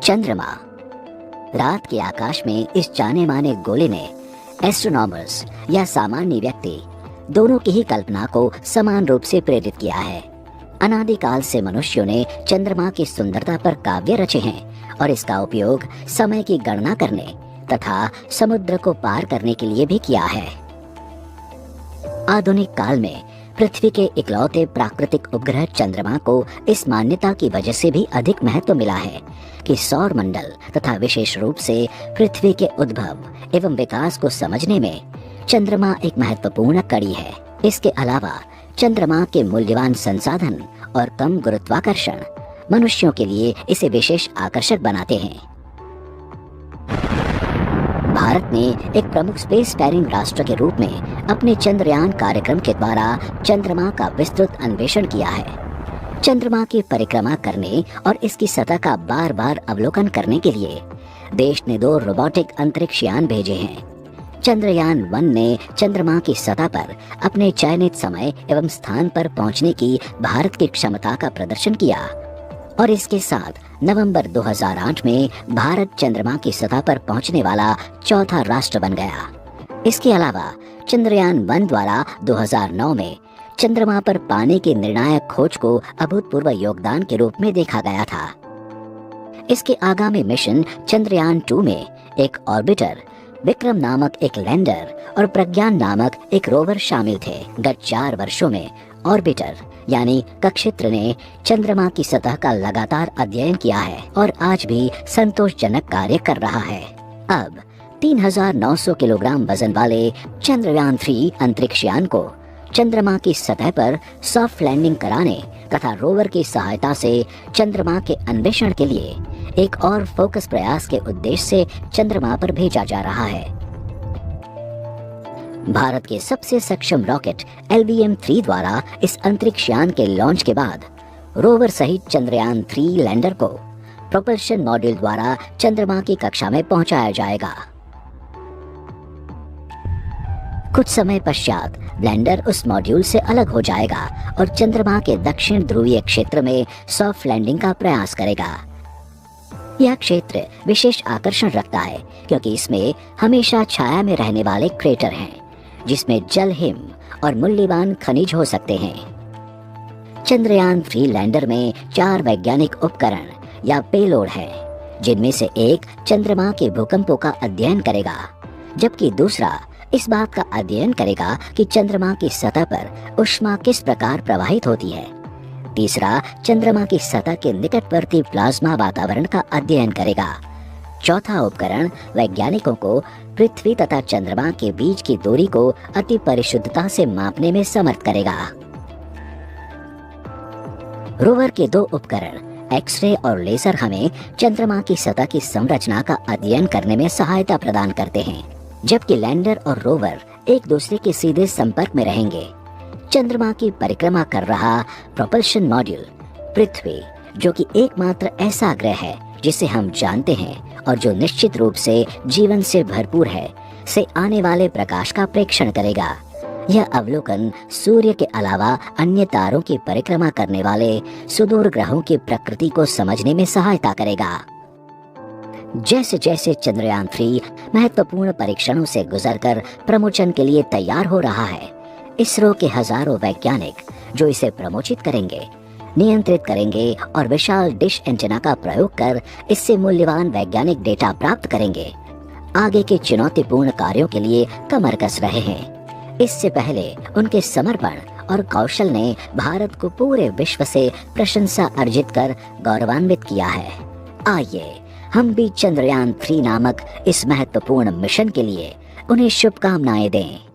चंद्रमा। रात के आकाश में इस जाने माने गोले ने एस्ट्रोनॉमर्स या सामान्य व्यक्ति दोनों की ही कल्पना को समान रूप से प्रेरित किया है। अनादिकाल से मनुष्यों ने चंद्रमा की सुंदरता पर काव्य रचे हैं और इसका उपयोग समय की गणना करने तथा समुद्र को पार करने के लिए भी किया है। आधुनिक काल में पृथ्वी के इकलौते प्राकृतिक उपग्रह चंद्रमा को इस मान्यता की वजह से भी अधिक महत्व मिला है कि सौर मंडल तथा विशेष रूप से पृथ्वी के उद्भव एवं विकास को समझने में चंद्रमा एक महत्वपूर्ण कड़ी है। इसके अलावा चंद्रमा के मूल्यवान संसाधन और कम गुरुत्वाकर्षण मनुष्यों के लिए इसे विशेष आकर्षक बनाते हैं। भारत ने एक प्रमुख स्पेस फेरिंग राष्ट्र के रूप में अपने चंद्रयान कार्यक्रम के द्वारा चंद्रमा का विस्तृत अन्वेषण किया है। चंद्रमा की परिक्रमा करने और इसकी सतह का बार बार अवलोकन करने के लिए देश ने 2 रोबोटिक अंतरिक्ष यान भेजे हैं। चंद्रयान 1 ने चंद्रमा की सतह पर अपने चयनित समय एवं स्थान पर पहुंचने की भारत की क्षमता का प्रदर्शन किया और इसके साथ नवंबर 2008 में भारत चंद्रमा की सतह पर पहुंचने वाला चौथा राष्ट्र बन गया। इसके अलावा चंद्रयान 1 द्वारा 2009 में चंद्रमा पर पानी की निर्णायक खोज को अभूतपूर्व योगदान के रूप में देखा गया था। इसके आगामी मिशन चंद्रयान 2 में एक ऑर्बिटर, विक्रम नामक एक लैंडर और प्रज्ञान नामक एक रोवर शामिल थे। गत 4 वर्षों में ऑर्बिटर यानी कक्षेत्र ने चंद्रमा की सतह का लगातार अध्ययन किया है और आज भी संतोषजनक कार्य कर रहा है। अब 3900 किलोग्राम वजन वाले चंद्रयान 3 अंतरिक्ष यान को चंद्रमा की सतह पर सॉफ्ट लैंडिंग कराने तथा रोवर की सहायता से चंद्रमा के अन्वेषण के लिए एक और फोकस प्रयास के उद्देश्य से चंद्रमा पर भेजा जा रहा है। भारत के सबसे सक्षम रॉकेट LVM-3 द्वारा इस अंतरिक्ष यान के लॉन्च के बाद रोवर सहित चंद्रयान 3 लैंडर को प्रोपल्शन मॉड्यूल द्वारा चंद्रमा की कक्षा में पहुंचाया जाएगा। कुछ समय पश्चात लैंडर उस मॉड्यूल से अलग हो जाएगा और चंद्रमा के दक्षिण ध्रुवीय क्षेत्र में सॉफ्ट लैंडिंग का प्रयास करेगा। यह क्षेत्र विशेष आकर्षण रखता है क्योंकि इसमें हमेशा छाया में रहने वाले क्रेटर हैं जिसमें जल, हिम और मूल्यवान खनिज हो सकते हैं। चंद्रयान 3 लैंडर में 4 वैज्ञानिक उपकरण या पेलोड है जिनमें से एक चंद्रमा के भूकंपों का अध्ययन करेगा जबकि दूसरा इस बात का अध्ययन करेगा कि चंद्रमा की सतह पर ऊष्मा किस प्रकार प्रवाहित होती है। तीसरा चंद्रमा की सतह के निकटवर्ती प्लाज्मा वातावरण का अध्ययन करेगा। चौथा उपकरण वैज्ञानिकों को पृथ्वी तथा चंद्रमा के बीच की दूरी को अति परिशुद्धता से मापने में समर्थ करेगा। रोवर के 2 उपकरण एक्सरे और लेजर हमें चंद्रमा की सतह की संरचना का अध्ययन करने में सहायता प्रदान करते हैं जबकि लैंडर और रोवर एक दूसरे के सीधे संपर्क में रहेंगे। चंद्रमा की परिक्रमा कर रहा प्रोपल्शन मॉड्यूल पृथ्वी, जो कि एकमात्र ऐसा ग्रह है जिसे हम जानते हैं और जो निश्चित रूप से जीवन से भरपूर है, से आने वाले प्रकाश का प्रेक्षण करेगा। यह अवलोकन सूर्य के अलावा अन्य तारों की परिक्रमा करने वाले सुदूर ग्रहों की प्रकृति को समझने में सहायता करेगा। जैसे जैसे चंद्रयान 3 महत्वपूर्ण परीक्षणों से गुजरकर प्रमोशन के लिए तैयार हो रहा है, इसरो के हजारों वैज्ञानिक जो इसे प्रमोचित करेंगे, नियंत्रित करेंगे और विशाल डिश एंटेना का प्रयोग कर इससे मूल्यवान वैज्ञानिक डेटा प्राप्त करेंगे, आगे के चुनौतीपूर्ण कार्यों के लिए कमर कस रहे हैं। इससे पहले उनके समर्पण और कौशल ने भारत को पूरे विश्व से प्रशंसा अर्जित कर गौरवान्वित किया है। आइए हम भी चंद्रयान 3 नामक इस महत्वपूर्ण मिशन के लिए उन्हें शुभकामनाएं दें।